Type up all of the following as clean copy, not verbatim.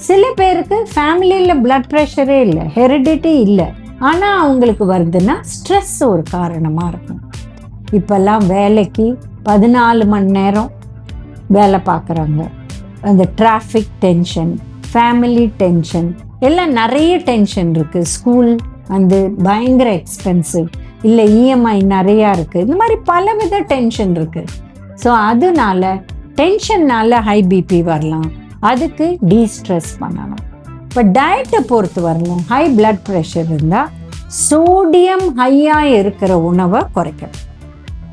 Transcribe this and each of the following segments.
சில பேருக்கு ஃபேமிலியில் பிளட் ப்ரெஷரே இல்லை, ஹெரிடிட்டி இல்லை, ஆனால் அவங்களுக்கு வருதுன்னா ஸ்ட்ரெஸ் ஒரு காரணமாக இருக்கும். இப்போல்லாம் வேலைக்கு 14 மணி நேரம் வேலை பார்க்குறாங்க. அந்த டிராஃபிக் டென்ஷன், ஃபேமிலி டென்ஷன், எல்லாம் நிறைய டென்ஷன் இருக்குது. ஸ்கூல் வந்து பயங்கர எக்ஸ்பென்சிவ், இல்லை இஎம்ஐ நிறையா இருக்குது, இந்த மாதிரி பலவித டென்ஷன் இருக்குது. ஸோ அதனால டென்ஷன்னால் ஹை பிபி வரலாம். அதுக்கு டீஸ்ட்ரெஸ் பண்ணணும். இப்போ டயட்டை பொறுத்து வரலாம். ஹை பிளட் ப்ரெஷர் இருந்தால் சோடியம் ஹையாக இருக்கிற உணவை குறைக்கணும்.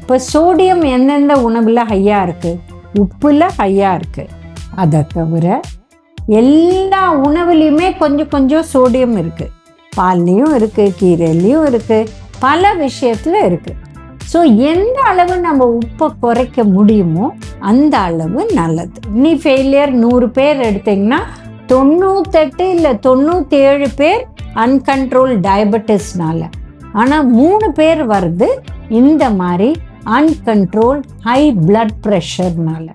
இப்போ சோடியம் எந்தெந்த உணவில் ஹையாக இருக்குது? உப்பில் ஹையாக இருக்குது. அதை தவிர எல்லா உணவுலேயுமே கொஞ்சம் கொஞ்சம் சோடியம் இருக்குது. பால்லையும் இருக்குது, கீரையிலையும் இருக்குது, பல விஷயத்தில் இருக்குது. ஸோ எந்த அளவு நம்ம உப்பை குறைக்க முடியுமோ அந்த அளவு நல்லது. நீ ஃபெயிலியர் 100 பேர் எடுத்திங்கன்னா 98 இல்லை 97 பேர் அன்கண்ட்ரோல் டயபெட்டிஸ்னால. ஆனால் 3 பேர் வருது இந்த மாதிரி அன்கண்ட்ரோல் ஹை பிளட் ப்ரெஷர்னால.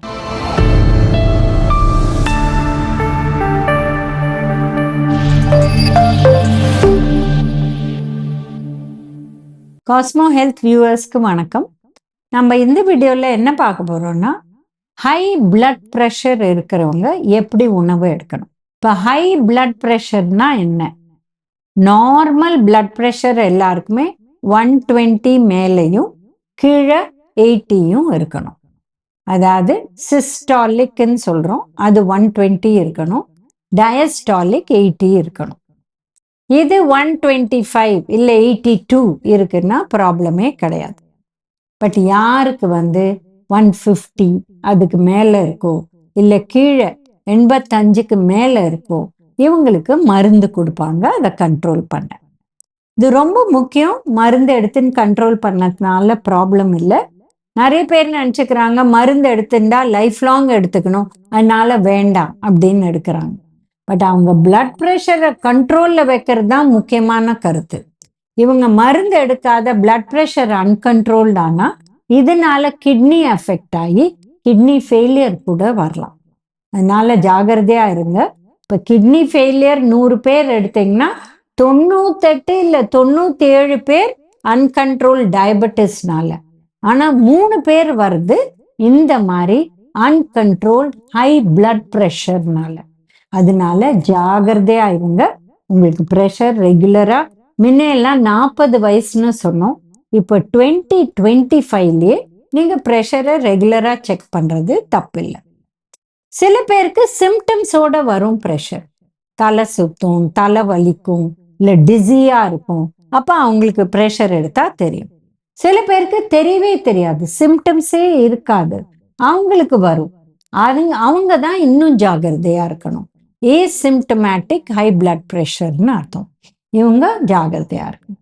காஸ்மோ ஹெல்த் வியூவர்ஸ்க்கு வணக்கம். நம்ம இந்த வீடியோவில் என்ன பார்க்க போகிறோம்னா, ஹை பிளட் ப்ரெஷர் இருக்கிறவங்க எப்படி உணவு எடுக்கணும். இப்போ ஹை பிளட் ப்ரெஷர்னா என்ன? நார்மல் பிளட் ப்ரெஷர் எல்லாருக்குமே 120 மேலேயும் கீழே 80யும் இருக்கணும். அதாவது சிஸ்டாலிக்னு சொல்கிறோம், அது 120 இருக்கணும். டயஸ்டாலிக் 80 இருக்கணும். இது 125 இல்லை 82 இருக்குன்னா ப்ராப்ளமே கிடையாது. பட் யாருக்கு வந்து 150 அதுக்கு மேலே இருக்கோ, இல்லை கீழே 85க்கு மேலே இருக்கோ, இவங்களுக்கு மருந்து கொடுப்பாங்க அதை கண்ட்ரோல் பண்ண. இது ரொம்ப முக்கியம். மருந்து எடுத்துன்னு கண்ட்ரோல் பண்ணதுனால ப்ராப்ளம் இல்லை. நிறைய பேர் நினச்சிக்கிறாங்க மருந்து எடுத்துட்டா லைஃப் லாங் எடுத்துக்கணும், அதனால வேண்டாம் அப்படின்னு எடுக்கிறாங்க. பட் அவங்க பிளட் ப்ரெஷரை கண்ட்ரோலில் வைக்கிறது தான் முக்கியமான கருத்து. இவங்க மருந்து எடுக்காத பிளட் ப்ரெஷர் அன்கண்ட்ரோல்ட் ஆனால் இதனால கிட்னி அஃபெக்ட் ஆகி கிட்னி ஃபெயிலியர் கூட வரலாம். அதனால ஜாகிரதையாக இருங்க. இப்போ கிட்னி ஃபெயிலியர் 100 பேர் எடுத்திங்கன்னா 98 இல்லை 97 பேர் அன்கண்ட்ரோல் டயபெட்டிஸ்னால. ஆனால் 3 பேர் வருது இந்த மாதிரி அன்கண்ட்ரோல் ஹை பிளட் ப்ரெஷர்னால. அதனால ஜாகிரதையா இருங்க. உங்களுக்கு ப்ரெஷர் ரெகுலராக முன்னையெல்லாம் 40 வயசுன்னு சொன்னோம், இப்போ 2025லேயே நீங்கள் ப்ரெஷரை ரெகுலராக செக் பண்ணுறது தப்பில்லை. சில பேருக்கு சிம்டம்ஸோட வரும் ப்ரெஷர். தலை சுத்தும், தலை வலிக்கும், இல்லை டிஸியாக இருக்கும். அப்போ அவங்களுக்கு ப்ரெஷர் எடுத்தால் தெரியும். சில பேருக்கு தெரியவே தெரியாது, சிம்டம்ஸே இருக்காது, அவங்களுக்கு வரும். அவங்க தான் இன்னும் ஜாகிரதையாக இருக்கணும். ஏசிம்டமேட்டிக் ஹை பிளட் ப்ரெஷர்னு அர்த்தம். இவங்க ஜாகிரதையாக இருக்கணும்.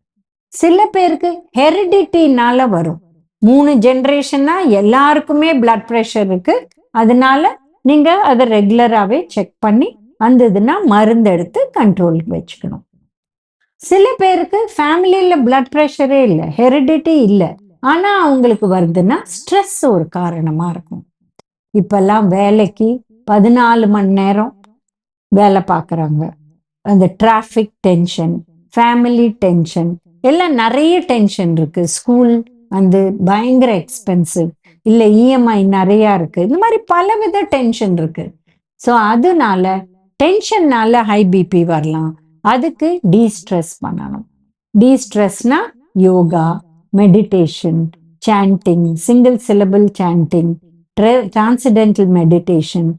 சில பேருக்கு ஹெரிடிட்டினால வரும். 3 ஜென்ரேஷன்னா எல்லாருக்குமே பிளட் ப்ரெஷர் இருக்கு. அதனால நீங்கள் அதை ரெகுலராகவே செக் பண்ணி வந்ததுன்னா மருந்து எடுத்து கண்ட்ரோலுக்கு வச்சுக்கணும். சில பேருக்கு ஃபேமிலியில் பிளட் ப்ரெஷரே இல்லை, ஹெரிடிட்டி இல்லை, ஆனால் அவங்களுக்கு வருதுன்னா ஸ்ட்ரெஸ் ஒரு காரணமாக இருக்கும். இப்போல்லாம் வேலைக்கு 14 மணி நேரம் வேலை பார்க்குறாங்க. அந்த டிராஃபிக் டென்ஷன், ஃபேமிலி டென்ஷன், எல்லாம் நிறைய டென்ஷன் இருக்குது. ஸ்கூல் வந்து பயங்கர எக்ஸ்பென்சிவ், இல்லை இஎம்ஐ நிறையா இருக்குது, இந்த மாதிரி பலவித டென்ஷன் இருக்குது. ஸோ அதனால டென்ஷன்னால ஹை பிபி வரலாம். அதுக்கு டீஸ்ட்ரெஸ் பண்ணணும். டீஸ்ட்ரெஸ்னா yoga, meditation, chanting, single syllable chanting, transcendental meditation,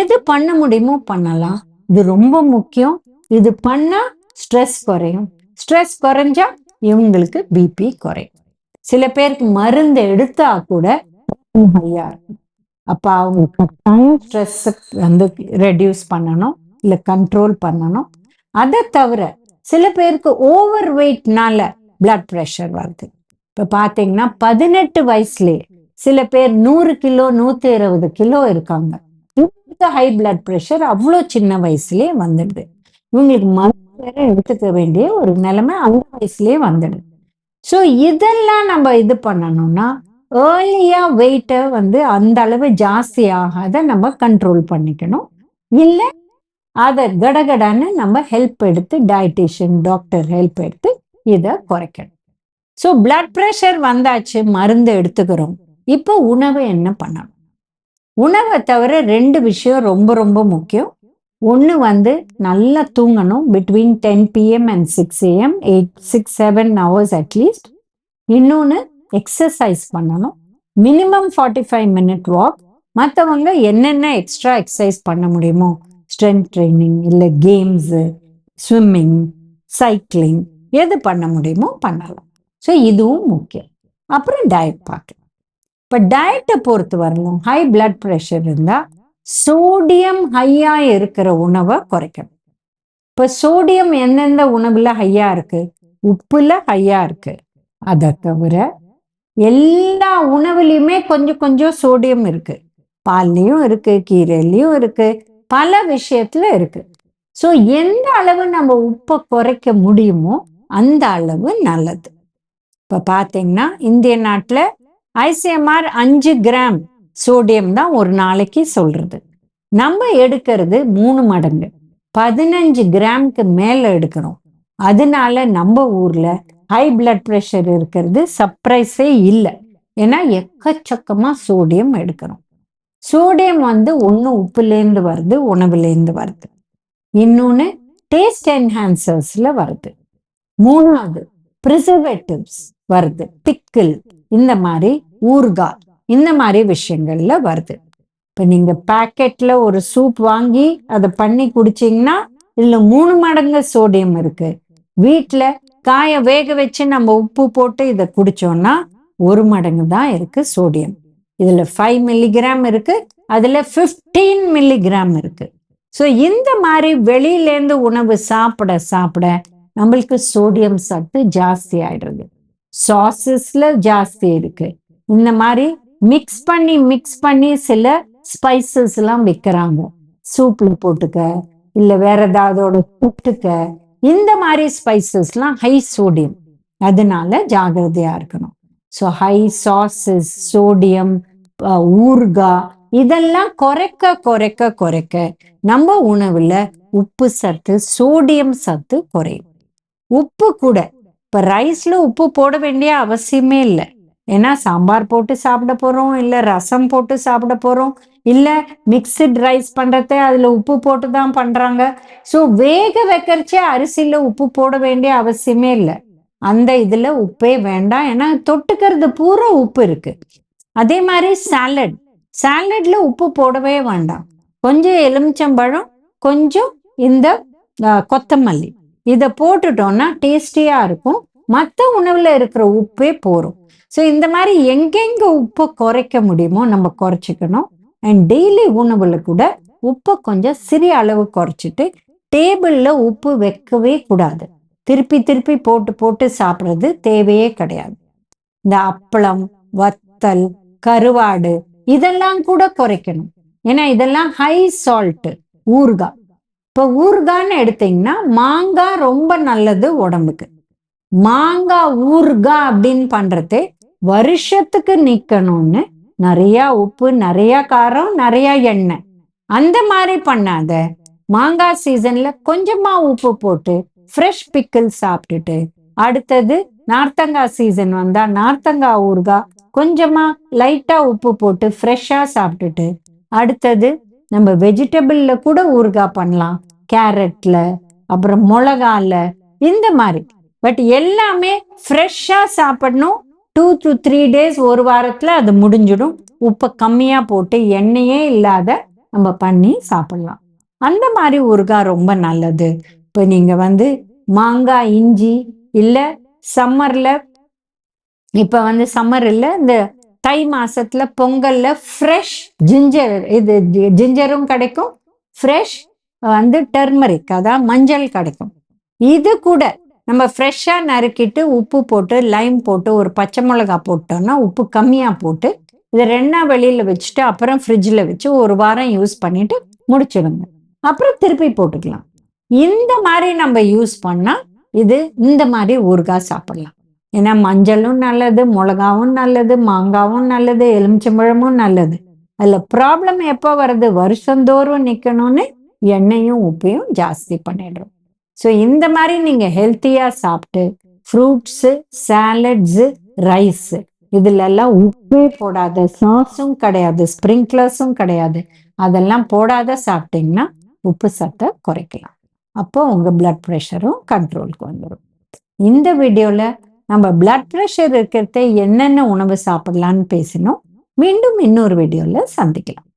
எது பண்ண முடியுமோ பண்ணலாம். இது ரொம்ப முக்கியம். இது பண்ணா ஸ்ட்ரெஸ் குறையும். ஸ்ட்ரெஸ் குறைஞ்சா இவங்களுக்கு பிபி குறையும். சில பேருக்கு மருந்து எடுத்தா கூட ஹையா இருக்கும். அப்போ அவங்க ஸ்ட்ரெஸ் வந்து ரெடியூஸ் பண்ணணும், இல்லை கண்ட்ரோல் பண்ணணும். அதை தவிர சில பேருக்கு ஓவர் வெயிட்னால பிளட் ப்ரெஷர் வருது. இப்போ பார்த்தீங்கன்னா 18 வயசுலேயே சில பேர் 100 கிலோ 120 கிலோ இருக்காங்க. ஹை பிளட் ப்ரெஷர் அவ்வளோ சின்ன வயசுலேயே வந்துடுது. இவங்களுக்கு மருந்து வேற எடுத்துக்க வேண்டிய ஒரு நிலைமை அந்த வயசுலேயே வந்துடுது. ஸோ இதெல்லாம் நம்ம இது பண்ணணும்னா ஏர்லியாக வெயிட்டை வந்து அந்த அளவு ஜாஸ்தி ஆகாத நம்ம கண்ட்ரோல் பண்ணிக்கணும். இல்லை அதை கடகடான்னு நம்ம ஹெல்ப் எடுத்து டயட்டிஷியன் டாக்டர் ஹெல்ப் எடுத்து இதை குறைக்கணும். ஸோ பிளட் ப்ரெஷர் வந்தாச்சு, மருந்து எடுத்துக்கிறோம். இப்போ உணவு என்ன பண்ணணும்? உணவை தவிர 2 விஷயம் ரொம்ப ரொம்ப முக்கியம். ஒன்று நல்லா தூங்கணும். Between 10 PM and 6 AM 6-7 hours at least. இன்னொன்று எக்ஸசைஸ் பண்ணணும். Minimum 45 minute walk. மற்றவங்க என்னென்ன எக்ஸ்ட்ரா எக்ஸசைஸ் பண்ண முடியுமோ, ஸ்ட்ரென்த் ட்ரைனிங் இல்லை கேம்ஸு, ஸ்விம்மிங், சைக்கிளிங், எது பண்ண முடியுமோ பண்ணலாம். ஸோ இதுவும் முக்கியம். அப்புறம் டயட் பார்க்கலாம். இப்போ டயட்டை பொறுத்து வரலாம். ஹை பிளட் ப்ரெஷர் இருந்தால் சோடியம் ஹையாக இருக்கிற உணவை குறைக்கணும். இப்போ சோடியம் எந்தெந்த உணவில் ஹையாக இருக்கு? உப்புல ஹையாக இருக்கு. அதை தவிர எல்லா உணவுலையுமே கொஞ்சம் கொஞ்சம் சோடியம் இருக்கு. பால்லையும் இருக்கு, கீரையிலையும் இருக்கு, பல விஷயத்துல இருக்கு. ஸோ எந்த அளவு நம்ம உப்பை குறைக்க முடியுமோ அந்த அளவு நல்லது. இப்போ பார்த்தீங்கன்னா இந்திய நாட்டில் ICMR 5 கிராம் சோடியம் தான் ஒரு நாளைக்கு சொல்றது. நம்ம எடுக்கிறது 3 மடங்கு, 15 கிராமுக்கு மேல எடுக்கிறோம். அதனால நம்ம ஊர்ல ஹை பிளட் ப்ரெஷர் இருக்கிறது சர்ப்ரைஸே இல்லை. ஏன்னா எக்கச்சக்கமா சோடியம் எடுக்கிறோம். சோடியம் ஒன்று உப்புலேருந்து வருது, உணவுலேருந்து வருது. இன்னொன்று டேஸ்ட் என்ஹான்சர்ஸ்ல வருது. 3வது ப்ரிசர்வேட்டிவ்ஸ் வருது, பிக்கிள், இந்த மாதிரி ஊறுகாய், இந்த மாதிரி விஷயங்கள்ல வருது. இப்போ நீங்க பேக்கெட்ல ஒரு சூப் வாங்கி அதை பண்ணி குடிச்சிங்கன்னா இதுல 3 மடங்கு சோடியம் இருக்கு. வீட்டில் காய வேக வச்சு நம்ம உப்பு போட்டு இதை குடிச்சோம்னா 1 மடங்கு தான் இருக்கு சோடியம். இதுல 5 மில்லிகிராம் இருக்கு, அதுல 15 மில்லிகிராம் இருக்கு. ஸோ இந்த மாதிரி வெளியிலேருந்து உணவு சாப்பிட சாப்பிட நம்மளுக்கு சோடியம் சத்து ஜாஸ்தி ஆயிடுறது. சாசஸ்ல ஜாஸ்தி இருக்கு. இந்த மாதிரி மிக்ஸ் பண்ணி சில ஸ்பைசஸ் எல்லாம் விற்கிறாங்க. சூப்ல போட்டுக்க, இல்ல வேற ஏதாவதோட புட்டுக்க, இந்த மாதிரி ஸ்பைசஸ்லாம் ஹை சோடியம். அதனால ஜாகிரதையா இருக்கணும். ஸோ ஹை சாசஸ், சோடியம், ஊறுகாய், இதெல்லாம் குறைக்க குறைக்க குறைக்க நம்ம உணவுல உப்பு சத்து, சோடியம் சத்து குறையும். உப்பு கூட இப்ப ரைஸ்ல உப்பு போட வேண்டிய அவசியமே இல்லை. ஏன்னா சாம்பார் போட்டு சாப்பிட போறோம், இல்ல ரசம் போட்டு சாப்பிட போறோம், இல்ல மிக்சட் ரைஸ் பண்றத அதுல உப்பு போட்டு தான் பண்றாங்க. ஸோ வேக வைக்கிறச்சே அரிசியில உப்பு போட வேண்டிய அவசியமே இல்லை. அந்த இதுல உப்பே வேண்டாம், ஏன்னா தொட்டுக்கிறது பூரா உப்பு இருக்கு. அதே மாதிரி சாலட்ல உப்பு போடவே வேண்டாம். கொஞ்சம் எலுமிச்சம்பழம், கொஞ்சம் இந்த கொத்தமல்லி, இதை போட்டுட்டோம்னா டேஸ்டியா இருக்கும். மற்ற உணவுல இருக்கிற உப்பே போரும். ஸோ இந்த மாதிரி எங்கெங்க உப்பை குறைக்க முடியுமோ நம்ம குறைச்சிக்கணும். அண்ட் டெய்லி உணவுல கூட உப்பை கொஞ்சம் சிறிய அளவு குறைச்சிட்டு டேபிள்ல உப்பு வைக்கவே கூடாது. திருப்பி திருப்பி போட்டு போட்டு சாப்பிட்றது தேவையே கிடையாது. இந்த அப்பளம், வத்தல், கருவாடு, இதெல்லாம் கூட குறைக்கணும். ஏன்னா இதெல்லாம் ஹை சால்ட். ஊறுகாய், இப்போ ஊறுகான்னு எடுத்தீங்கன்னா மாங்காய் ரொம்ப நல்லது உடம்புக்கு. மாங்காய் ஊறுகாய் அப்படின்னு பண்றது வருஷத்துக்கு நிக்கணும்னு நிறைய உப்பு, நிறைய காரம், நிறைய எண்ணெய், அந்த மாதிரி பண்ணாத. மாங்காய் சீசன்ல கொஞ்சமா உப்பு போட்டு ஃப்ரெஷ் பிக்கிள் சாப்பிட்டுட்டு, அடுத்தது நார்த்தங்காய் சீசன் வந்தா நார்த்தங்காய் ஊறுகாய் கொஞ்சமா லைட்டா உப்பு போட்டு ஃப்ரெஷ்ஷா சாப்பிட்டுட்டு, அடுத்தது நம்ம வெஜிடபிள்ல கூட ஊறுகாய் பண்ணலாம், கேரட்ல, அப்புறம் மிளகால, இந்த மாதிரி. பட் எல்லாமே ஃப்ரெஷ்ஷா சாப்பிடணும். 2 to 3 days, ஒரு வாரத்துல அது முடிஞ்சிடும். உப்பை கம்மியா போட்டு எண்ணெயே இல்லாத நம்ம பண்ணி சாப்பிடலாம். அந்த மாதிரி ஊறுகாய் ரொம்ப நல்லது. இப்போ நீங்க மாங்காய், இஞ்சி, இல்ல சம்மர்ல, இப்ப சம்மர் இல்ல, இந்த தை மாசத்துல பொங்கல்ல ஃப்ரெஷ் ஜிஞ்சர், இது ஜிஞ்சரும் கிடைக்கும், ஃப்ரெஷ் டர்மரிக், அதான் மஞ்சள் கிடைக்கும். இது கூட நம்ம ஃப்ரெஷ்ஷா நறுக்கிட்டு உப்பு போட்டு லைம் போட்டு ஒரு பச்சை மிளகாய் போட்டோம்னா, உப்பு கம்மியா போட்டு இதை 2 வெளியில வச்சுட்டு அப்புறம் ஃப்ரிட்ஜில் வச்சு ஒரு வாரம் யூஸ் பண்ணிட்டு முடிச்சிடுங்க. அப்புறம் திருப்பி போட்டுக்கலாம். இந்த மாதிரி நம்ம யூஸ் பண்ணா இது இந்த மாதிரி ஊறுகாய் சாப்பிடலாம். ஏன்னா மஞ்சளும் நல்லது, மிளகாவும் நல்லது, மாங்காவும் நல்லது, எலுமிச்சம்பழமும் நல்லது. அதுல ப்ராப்ளம் எப்போ வருது? வருஷந்தோறும் நிக்கணும்னு எண்ணெயும் உப்பையும் ஜாஸ்தி பண்ணிடுறோம். ஸோ இந்த மாதிரி நீங்கள் ஹெல்த்தியாக சாப்பிட்டு ஃப்ரூட்ஸு, சாலட்ஸு, ரைஸு இதுலெல்லாம் உப்பே போடாத, சாஸும் கிடையாது, ஸ்ப்ரிங்க்லர்ஸும் கிடையாது, அதெல்லாம் போடாத சாப்பிட்டீங்கன்னா உப்பு சத்தை குறைக்கலாம். அப்போ உங்கள் பிளட் ப்ரெஷரும் கண்ட்ரோலுக்கு வந்துடும். இந்த வீடியோவில் நம்ம பிளட் ப்ரெஷர் இருக்கிறத என்னென்ன உணவு சாப்பிடலான்னு பேசினோம். மீண்டும் இன்னொரு வீடியோவில் சந்திக்கலாம்.